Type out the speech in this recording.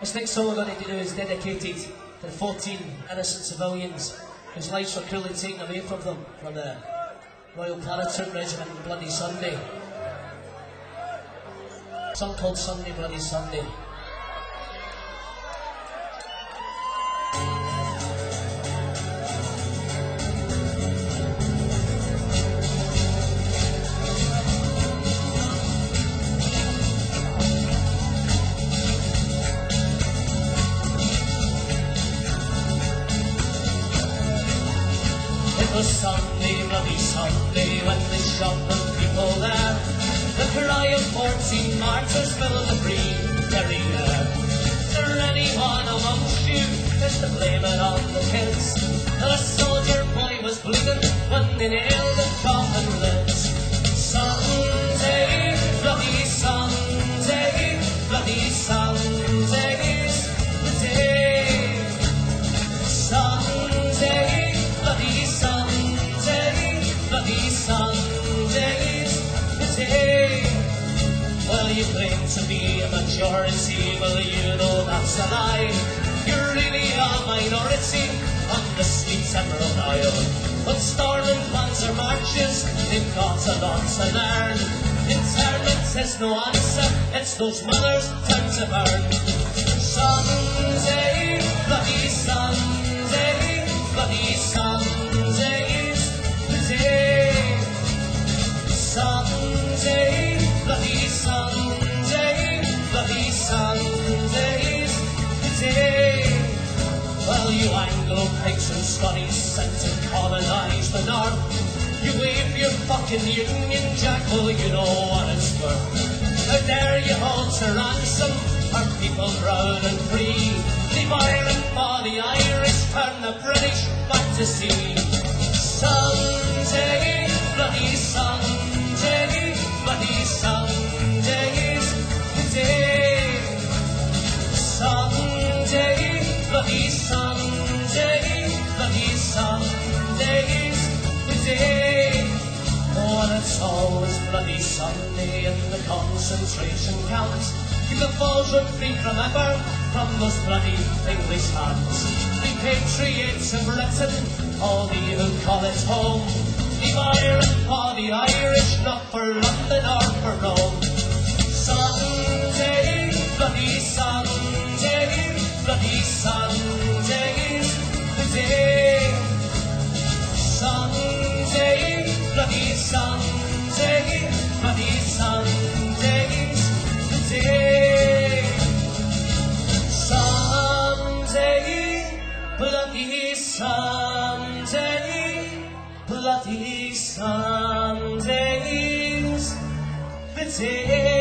This next song we're going to do is dedicated to the 14 innocent civilians whose lives were cruelly taken away from them from the Royal Paratroop Regiment on Bloody Sunday. A song called Sunday Bloody Sunday. It was Sunday, bloody Sunday, when they shot the people there. The cry of 14 martyrs filled the green very air. Is there anyone amongst you that's to blame it on the kids? That a soldier boy was bleeding when they nailed the common lids. Sunday, bloody Sunday, bloody Sunday's the day. Sunday, bloody Sunday, bloody Sunday's the day. Well, you claim to be a majority, well, you know that's a lie. You're really a minority on the sweet Emerald Isle. But storming panzer marches, they've got a lot to learn. Internment is no answer, it's those mothers' time to burn. Sunday, bloody Sunday, bloody Sunday's the day. Sunday, bloody Sunday, bloody Sunday's the day. Well, you Anglo-Pigs and Scotties sent to colonise the North, you wave your fucking Union Jack, well, you know what it's worth. How dare you hold to ransom our people proud and free? Leave Ireland for the Irish, turn the British back to sea. Sunday, bloody Sunday, bloody Sunday's the day. Sunday, bloody Sunday, bloody Sunday's the day. Oh, and it's always bloody Sunday in the concentration camps. Keep the foes were free from ever from those bloody English hands. The patriots of Britain, all the who call it home. Leave Ireland for the Irish, not for London or for Rome. Sunday, bloody Sunday, bloody Sunday's the day. Sunday, bloody Sunday, bloody Sunday's the day. Sunday, bloody Sunday, bloody Sunday's the day.